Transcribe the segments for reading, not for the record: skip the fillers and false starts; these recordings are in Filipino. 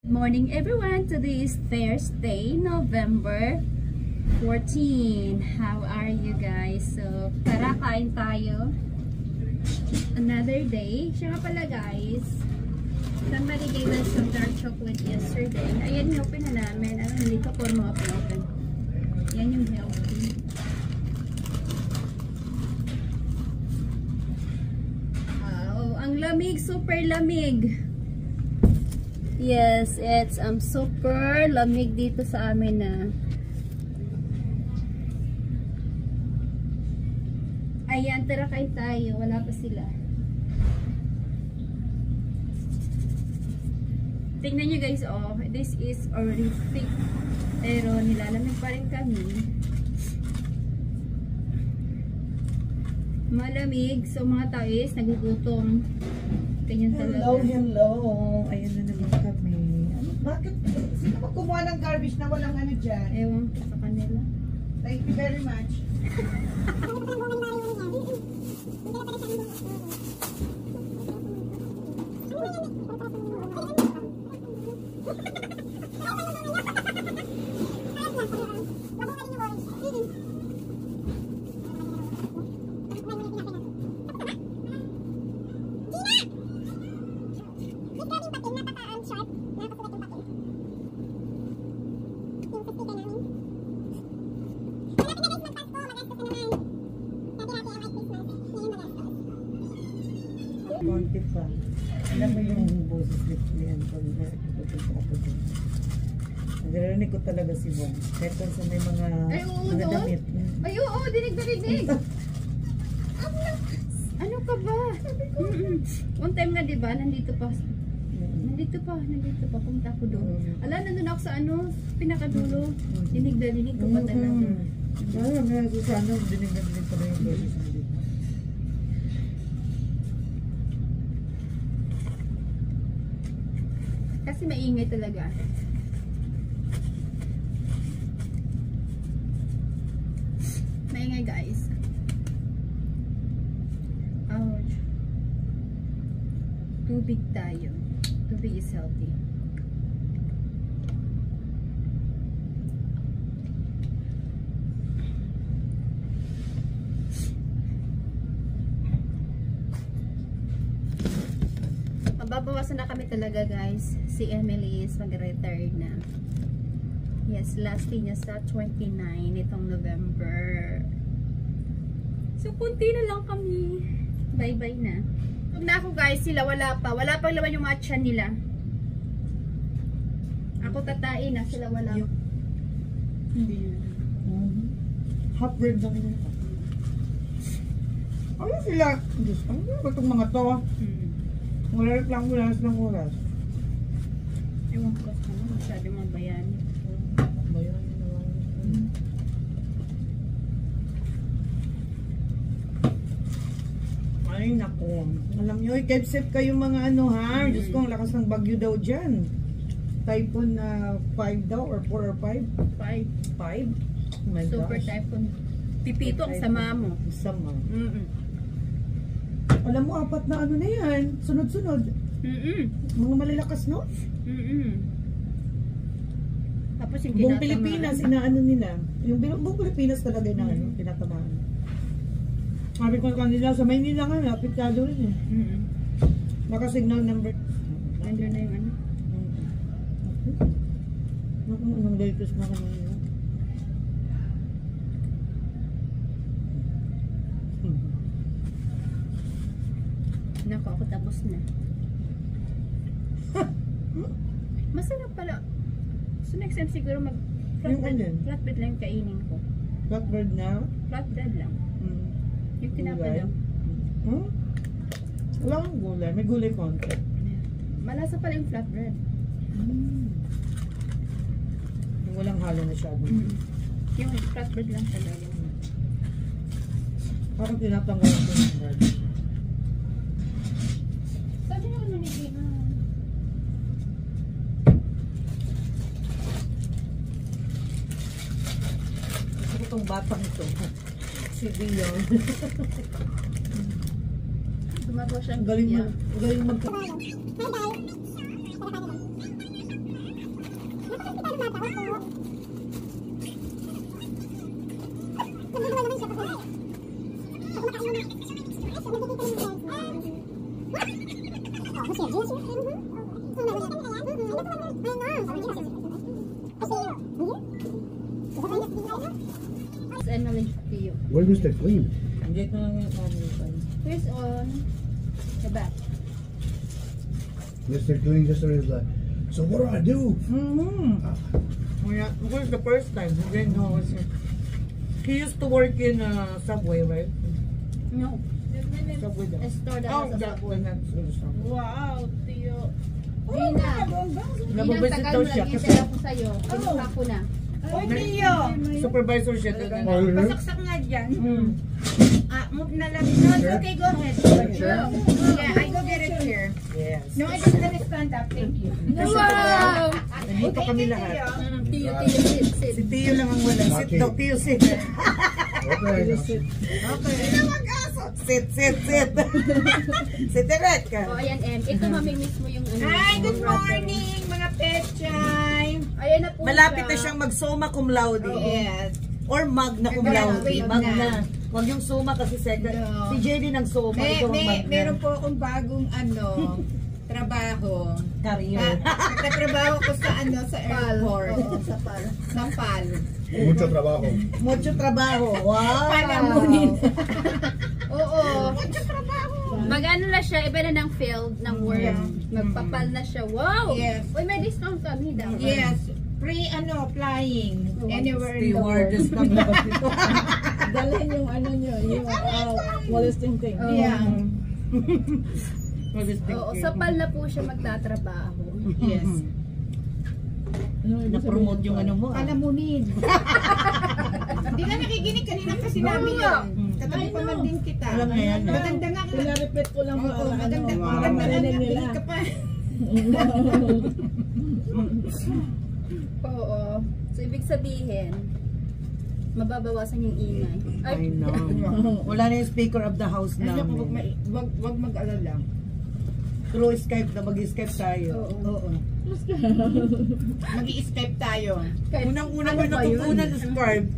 Good morning everyone. Today is Thursday, November 14. How are you guys? So, tara kain tayo. Another day. Siya nga pala guys, somebody gave us some dark chocolate yesterday. Ayan yung open na namin. Nandito po mga open. Yan yung healthy. Wow, ang lamig, super lamig. Yes, it's super lamig dito sa amin na. Ayan, tara kain tayo. Wala pa sila. Tingnan nyo guys, oh, this is already thick. Pero nilalamig pa rin kami. Malamig. So mga tao is nagugutom. Ganyan talaga. Hello. Ayan na naman kami. Ano, bakit? Sino ba kumuha ng garbage na walang ano dyan? Ewan ko sa kanila. Thank you very much. Konti pa. Alam mo yung boses ni Anton na ipagpunta ako doon. Nagarinig ko talaga si Juan. Kahit sa may mga damit. Ay, oo, dinig. Ano ka ba? One time nga diba, nandito pa. Punta ako doon. Ala, nandun ako sa ano, pinakadulo. Dinig ko pa talaga. Sa ano, dinig pa na yung boses mo dito. Kasi maingay talaga. Maingay guys. Ouch. Tubig tayo. Tubig is healthy. Mababawasan na kami talaga guys. Si Emily is mag-retire na. Yes, last day niya sa 29 itong November. So, kunti na lang kami. Bye-bye na. Huwag na ako guys, sila wala pa. Wala pang laman yung mga tiyan nila. Ako tatain na, sila wala. Hindi yun. Hot bread lang yun. Ano sila? Diyos, ano ba itong mga to? Wala lang ng oras. Ewan ko sa ano, masyado mga bayani. Bayani naman. Ay, naku. Alam nyo, i-keep kayo mga ano ha. Diyos ko, ang lakas ng bagyo daw dyan. Typhoon na 5 daw, or 4 or 5? 5. 5? Oh my Super gosh. typhoon. Pipito ang sama mo. Sama. Alam mo, 4 na ano na yan. Sunod-sunod. Mga malalakas, no? Tapos yung buong Pilipinas, inaano nila. Yung buong Pilipinas talaga na ano, tinatamaan. Sabi ko kanila, sa Maynila nga, apektado rin eh. Naka-signal number. Nandun na yung ano. Naku, anong latest na kanila. Naku, ako tapos na. Masarap pala. So next time siguro mag flatbread lang yung kainin ko. Flatbread na? Flatbread lang. Yung tinapa lang. Wala kang gulay. May gulay konti. Malasa pala yung flatbread. Yung walang halo masyado. Yung flatbread lang talaga. Parang tinatanggal ko yung bread. Sabi nyo ano ni Gina? Gusto ko itong batang ito. Si Dion. Gumagawa siya. Galing mag... Where is the clean? Hindi ko lang yung Where's on the back? Mr. Clean just is like, so what do I do? It was the first time. He didn't know. He used to work in Subway, right? No. Subway daw. A store that Oh, has a that Subway. one. That's Subway. Wow, Tio. Gina. Nababisit Tagal daw mo siya lang kasi yung ko sa'yo. Pinuha ko na. Oy, Tio. supervisor siya. Pasaksak nga dyan. Move na lang. No, it's okay. Go ahead. Sure? Yeah, I go get it here. Yes. No, I just gonna stand up. Thank you. Wow! Nandito kami lahat. Tiyo, sit, sit. Si Tio lang ang wala. Sit daw, Tio, sit. Okay. Okay. Sit, sit, sit. Sit direct ka. O, ayan, Em. Ito, mamimiss mo yung ano. Hi, good yung brother. morning, mga pechay. Ayan na po Malapit na siya. siyang mag-summa cum laude. Yes. Or magna cum laude. Wait Magna. na. Huwag yung summa kasi second. No. Si JD ng summa. ito ang magna. Meron po akong bagong trabaho. Career. Nagtatrabaho ko sa sa airport. Oo, sa pal. Sa PAL. Mucho trabajo. Mucho trabaho. Wow. Palamunin. Oo. Mucho trabaho. Mag-ano na siya, iba na ng field, ng work. Magpapal na siya. Wow! Yes. Uy, may discount kami daw. Yes. Free flying. Anywhere in the world. Stewardess ng labas dito. Dalhin yung ano nyo, yung molesting thing. Oo. Yeah. Oo, sa pal na po siya magtatrabaho. Yes. Ano ibig Na-promote yung ano mo. Palamunin. Hindi ka nakikinig kanina pa sinabi yun. Katabi pa man din kita. Alam na yan. Maganda nga ka. Pina-repeat ko lang Oo, para maganda. ano, Maganda nga. marinig nila. Kinig ka pa. Oo. So, ibig sabihin, mababawasan yung ingay. I know. Wala na yung speaker of the house Ano ko, namin. wag mag-alala. Through Skype na mag-Skype tayo. Oo. Mag-i-Skype tayo. Unang-una Ano ko ba yun? natutunan sa Skype.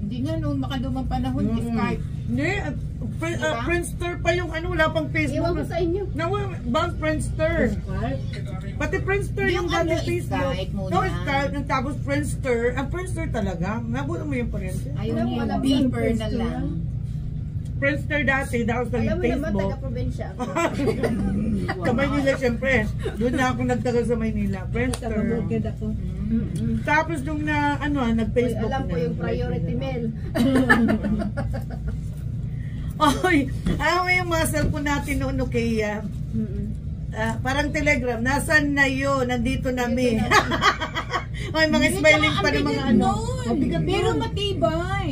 Hindi nga noong makadumang panahon, Skype. Hindi, Friendster pa yung ano, wala pang Facebook. Iwan ko sa inyo. Bang Friendster. Pati Friendster yung Yung ano, dati Facebook. Skype muna. No, Skype, tapos Friendster. Ang Friendster talaga. Nabuto mo yung Friendster. Ayaw Alam mo, niya, alam mo beeper yung na Facebook lang. Friendster dati, dahil sa Alam mo naman, Facebook. taga-probinsya ako. Sa Maynila, syempre. Doon na ako nagtagal sa Maynila. Friendster. Tababukid ako. Tapos nung na, ano, Uy, nag-Facebook alam ko na. yung priority mail. Oy, alam mo yung mga cellphone natin noon, Nokia. Parang Telegram. Nasaan na yun? Nandito na mi. Ay, mga smiling pa ng mga ano. Mabigat Pero yun. matibay.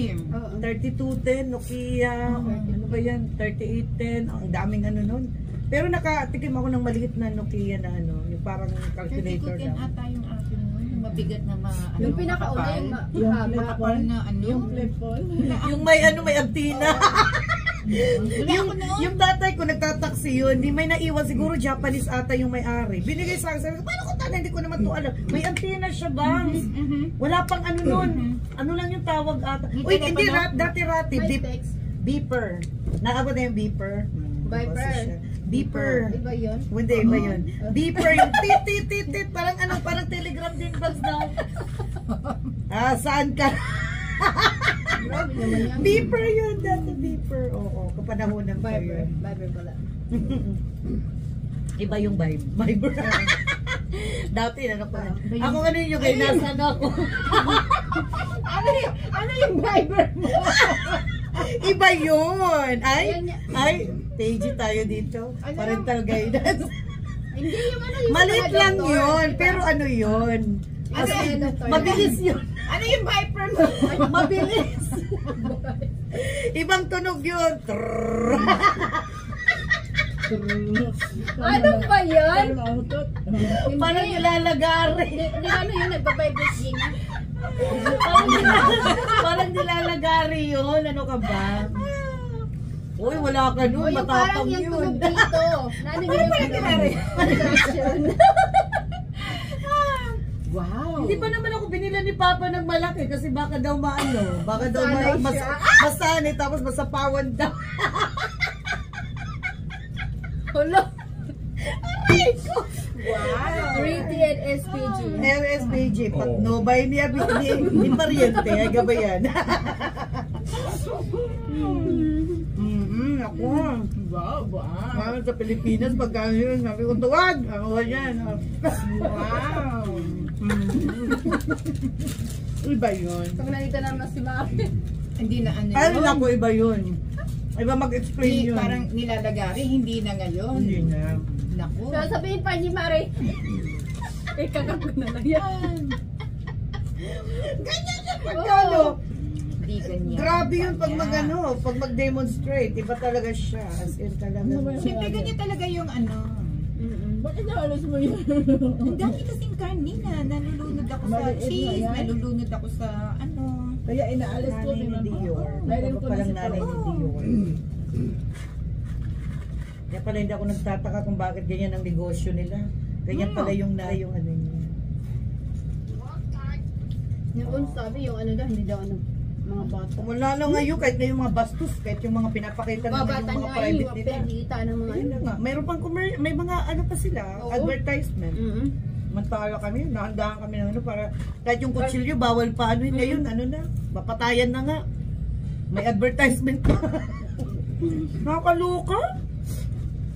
3210, Nokia. Ano ba yan? 3810. Ang daming ano nun. Pero nakatikim ako ng maliit na Nokia na ano. Yung parang calculator Kaya lang. ata yung akin nun. Mabigat na Yung pinakauna yung mahaba. makapal na ano. Yung flip phone. Yung may ano, may antina. Wala ako noon. Yung tatay ko nagtataksi yun, di may naiwan, siguro Japanese ata yung may-ari. Binigay sa akin, sabi ko, paano ko tala, hindi ko naman to alam. May antenna siya, bangs. Wala pang ano nun. Ano lang yung tawag ata. May Uy, hindi, telepono? dati rati, May beep, text. beeper. Nakabot na yung beeper. Viper. Basta siya. Beeper. Iba yun? Hindi, iba yun. Beeper, yung tit, tit, tit, tit. Parang ano, parang telegram din, bangs na. Saan ka? Grabe naman yan. Beeper yun, dati beeper. Oo, kapanahonan pa Viber. yun. Viber pala. Iba yung Viber. Dati, ano pa. Ako ano yung kay nasan ako. Ano yung Viber mo? Iba yun. Ayan Ay, page tayo dito. Parental guidance. Hindi yung ano yung Maliit mga lang doktor, yun. diba? Pero ano yun? Ano Kasi yung doktor? mabilis yun. Ano yung Viper mo? Mabilis. Ibang tunog yun. Trrrr. Ano ba yan? Parang nilalagari. Hindi ano yun, nagbabibrate din. Parang nilalagari yun. Ano ka ba? Uy, wala ka nun. O yung parang Matapang yung yun. tunog dito. Nano yung pala kinari? Wow. Hindi pa naman ako binila ni Papa ng malaki kasi baka daw baka daw masanay tapos masapawan daw. Hello. Wow. Rated SPG. LSPG, patnobay ni pariente, ay gabayan. Ako. Wow, wow. Ngayon sa Pilipinas, pagka yun, sabi ko, tuwag! Ako yan. Wow. Iba yun. Pag nakita naman si Mami. Hindi na ano Ay, yun. naku, iba yun. Iba mag-explain yun. Parang nilalagari, hindi na ngayon. Hindi na. Naku. So sabihin pa ni Mari. Kakak ko na lang yan. Ganyan yan pagkano. Hindi ganyan. Grabe yun pag Kanya. pag mag-demonstrate. Iba talaga siya. As in talaga. Siyempre ganyan talaga yung ano. Bakit naalas mo yun? Ang dami kasing kanina. Nalulunod ako sa Maliit na cheese. yan. Nalulunod ako sa ano. Kaya inaalas ko. Nanay ni Dior. Dahil Ako ko palang na nanay ni Dior. Kaya pala hindi ako nagtataka kung bakit ganyan ang negosyo nila. Ganyan pala yung ano niya. Yung un sabi yung ano daw, hindi daw ano, mga bata. Wala lang ngayon kahit na yung mga bastos, kahit yung mga pinapakita naman Babata yung mga nga private yung nila. pagkita ng mga Ayun na nga, mayroon pang may mga ano pa sila, Oo. advertisement. Mm-hmm. Mantala kami, nahandahan kami ng ano para kahit yung kutsilyo bawal pa ano yun, ngayon ano na, mapatayan na nga. May advertisement pa. Nakakaluka.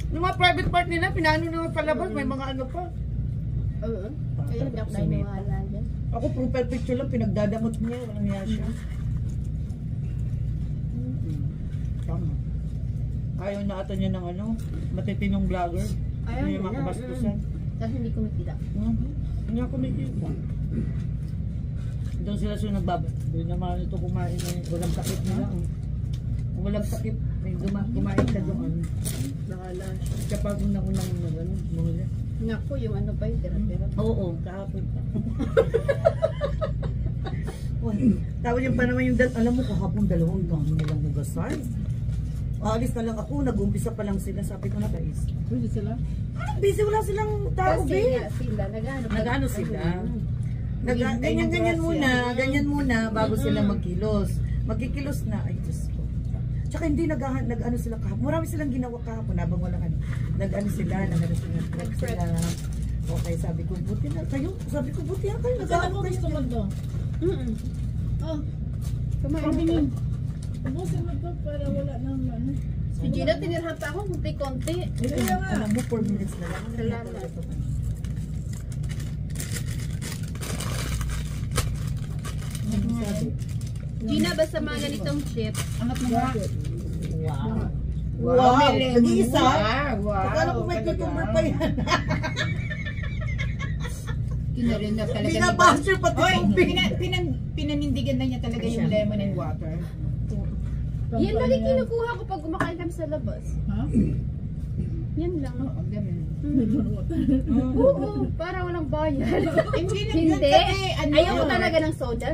Yung mga private part nila, pinano na palabas, may mga ano pa. Oo. Kaya hindi ako naniniwala dyan. Ako profile picture lang, pinagdadamot niya, walang niya siya. Tama. Ayaw na ata niya ng ano, matitinong vlogger. Ayaw Hindi na, makabastusan. Kasi hindi kumikita. Hindi ako kumikita. Doon sila nagbabas. Doon naman ito kumain ng walang sakit nila. Kung walang sakit, may kumain ka doon. Bahala. Kapag unang-unang na gano'n, mula. Naku, yung ano ba yung tira-tira. Oo, kahapon pa. Tapos yung pa naman yung, alam mo kahapon 2 dami nilang hugasan. Alis na lang ako, nag-umpisa pa lang sila, sabi ko na guys. Pwede sila? Busy, wala silang tao, Kasi babe. nga sila, Nag-ano sila? Ganyan muna bago sila magkilos. Magkikilos na, ay Diyos ko. Tsaka hindi nag-ano sila kahapon. Marami silang ginawa kahapon habang walang ano. Nag-ano sila. Okay, sabi ko, buti na kayo. Sabi ko, buti na kayo. Saan mo gusto mo to? Oh, kumain Sabi na. niyo, ubusin mo to para wala nang ano. Si Gina, tinirhan pa ako, konti-konti. Alam mo, 4 minutes na lang. Salamat. Gina, basta mga ganitong chips. Angat mo nga. Wow. Wow, may lemon. Nag-iisa? Wow. Akala ko may cucumber pa yan. Kinarin na talaga ni Pinabasher pati Oy, tubig. pinanindigan na niya talaga yung lemon and water. Yan lagi kinukuha ko pag kumakain kami sa labas. Ha? Yan lang. Oo, ganun. Oo, para walang bayad. Hindi na Hindi. kasi ano. Ayoko talaga ng soda.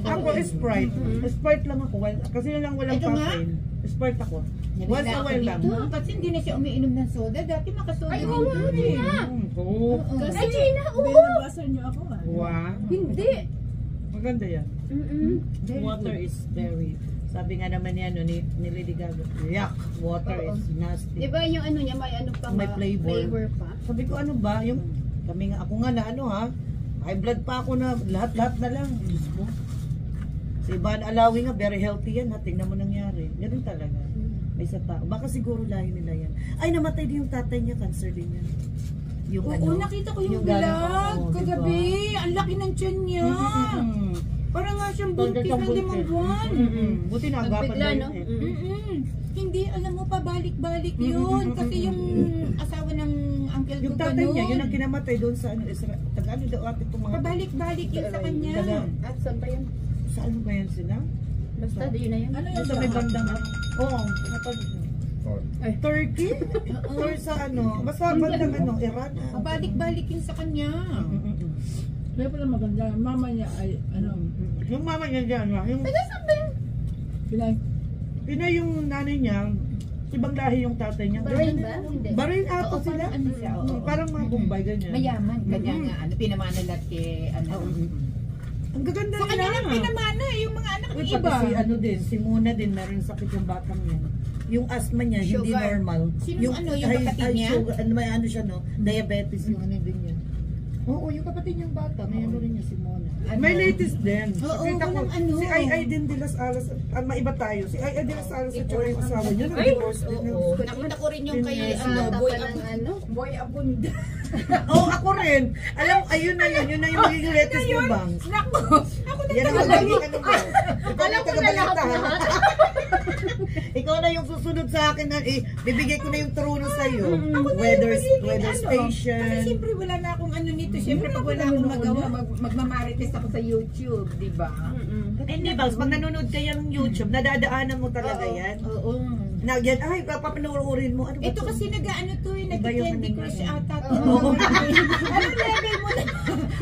Ako Sprite. Sprite lang ako. Kasi lang walang Ito nga. caffeine. Sprite ako. Once Once a while lang. Kasi hindi na siya umiinom ng soda. Dati makasoda Ay, din oo, yun ano eh. na. Oo. Kasi Ay, Gina, oo. binabasan niyo ako ah. Wow. Hindi. Maganda yan. Mm-mm. Water is very, sabi nga naman yan, ni Lady Gaga, yuck, water is nasty. Diba yung ano niya, may ano pa May flavor. pa. Sabi ko, ano ba, yung, kami nga, ako nga na ano ha, high blood pa ako na, lahat na lang. Diyos ko. Si Ivan Alawi nga, very healthy yan ha, tingnan mo nangyari. Ganun talaga. May sa tao. Baka siguro lahi nila yan. Ay, namatay din yung tatay niya, cancer din yan. Yung Oo, nakita ko yung galing- vlog oo, kagabi. Ang laki ng tiyan niya. Mm-mm. Parang nga siyang buntis ng limang buwan. Buti na agapan Bigla, na no? yun eh. Hindi, alam mo, pabalik-balik yun. Kasi yung asawa ng uncle ko Yung tatay niya, yun ang ganun. kinamatay doon sa ano, Israel. Taga-ano daw ate itong mga... Pabalik-balik yun sa kanya. Taga- At saan pa yun? Sa ano ba yan sila? Basta yun na yun. Ano Yung yung sa may bandang... Oo, Turkey? Or sa ano? Basta bandang ano, Iran. Pabalik-balik yun sa kanya. Kaya pala maganda. Mama niya ay ano. Yung mama niya dyan, yung Pinay. Pinay yung nanay niya, Ibang lahi yung tatay niya. Bahrain ba? Hindi. Bahrain ata Oo, sila. parang ano siya, oo. Parang mga Bombay, ganyan. Mayaman, kanya nga, ano, pinamana lahat kay, ano. Ang gaganda Sa kanya lang pinamana, yung mga anak Uy, ng pati iba. si ano din, si Mona din, meron sakit yung batang yan. Yung asthma niya, hindi Sugar. normal. Sino ano, yung kapatid niya? Sugar, may ano siya, no? Diabetes yung ano din niya. Oo, yung kapatid niyang bata, may ano rin niya si Mona. May latest din. Oo, Nakita ko, walang ano. si Ay din de las Alas, maiba tayo. Si Ay de las Alas at saka yung asawa niya, Ay, nag-divorce din. Oo, nakita ko rin yung kay, Bata Boy pa ng ano? Boy Abunda. Oo, ako rin. Alam, ayun na yun na yung magiging latest niya, Bangs. Naku, ako na Yan ang magiging ano mo. Ikaw Alam na ko na lahat tagabalita. lahat. Ikaw na yung susunod sa akin na bibigay ko na yung trono sa iyo. Weather station. Kasi siyempre wala na akong ano nito. Siyempre pag wala akong magawa, magmamarites ako sa YouTube, di ba? Hindi, Bangs, pag nanonood ka ng YouTube, nadadaanan mo talaga yan. Oo. Nagyan, ay, papanuurin mo. Ano ba Ito to? kasi nag-ano to eh, Iba yung nag-Candy ano Crush natin. ata to. Oo. Anong level mo na?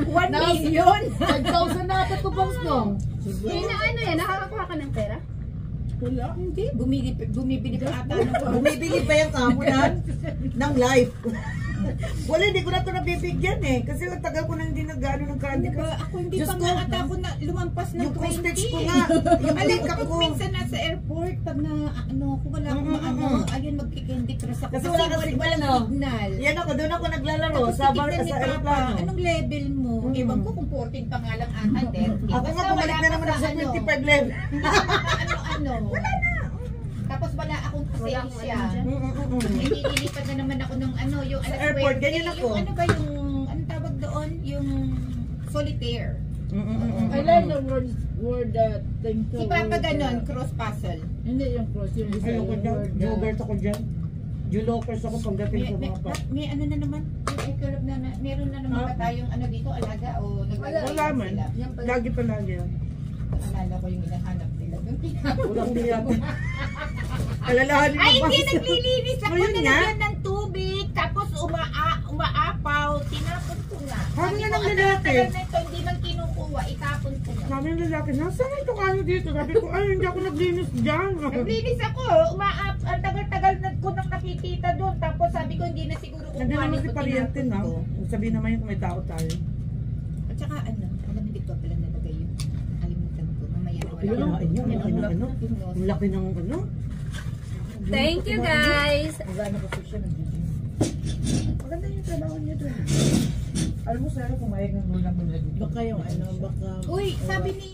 1 million? 5,000 na ata to, Bangs, no? Eh, na ano yan? Nakakakuha ka ng pera? Wala. Hindi, bumibili pa ata ng Bumibili pa yung kamunan ng life. Wala, hindi ko na ito nabibigyan eh. Kasi ang tagal ko na hindi nag-ano ng Candy Diba? Crush. Ako hindi Diyos pa ko, nga ata ako na lumampas ng yung 20. postage ko nga, yung Alam link ko, ko. pag minsan nasa airport, pag na, ano, kung wala akong ano, ayun, magki-candy crush ako. Kasi wala kang signal, no? signal. Yan ako, doon ako naglalaro Tapos sa bar titignan ni sa Papa, aeroplano. anong level mo? Ewan ko kung 14 pa nga lang ata, 30. Ako nga, bumalik na naman ako sa 25 level. Ano? Wala na. Tapos wala akong Wala akong pasensya. ano dyan. Hindi nilipad na naman ako ng ano, yung Sa alas airport, 20, ganyan ako. Yung ano ba yung, anong tawag doon? Yung solitaire. I like the word that thing to. Si Papa ganon, cross puzzle. Hindi yung cross, yung isa Ayoko yung dyan. word. Jogert ako dyan. Julokers ako pagdating sa mga pa. May ano na naman, meron na naman ba tayong ano dito, alaga o naglalagay Wala man. sila? Yan pala. Lagi pa lagi yan. Alala ko yung hinahanap nila. Walang biyate. Alalahanin Ay, mo hindi pa. naglilinis ako, Ngayon nga. nilagyan ng tubig, tapos umaapaw, tinapon ko na. Sabi nga ng ang lalaki. tagal na ito, hindi man kinukuha, itapon ko na. Sabi ng lalaki, nasaan ito kayo dito? Sabi ko, ay, hindi ako naglinis dyan. Naglinis ako, ang tagal-tagal na ko nang nakikita doon, tapos sabi ko hindi na siguro Nandiyan naman kukuhanin si ko, Pariente na. tinapon ko. Sabihin naman yung kung may tao tayo. At saka ano, alam hindi ko pala nalagay yun. Nakalimutan ko, mamaya na Yun, wala. ay, yun, laki ng ano. Ang laki ng ano. Thank you, guys. Magana kasi siya nag-gym. Maganda yung trabaho niya doon. Alam mo, Sarah, kumayag ng lulang mo na dito. Baka yung ano, baka... Uy, sabi ni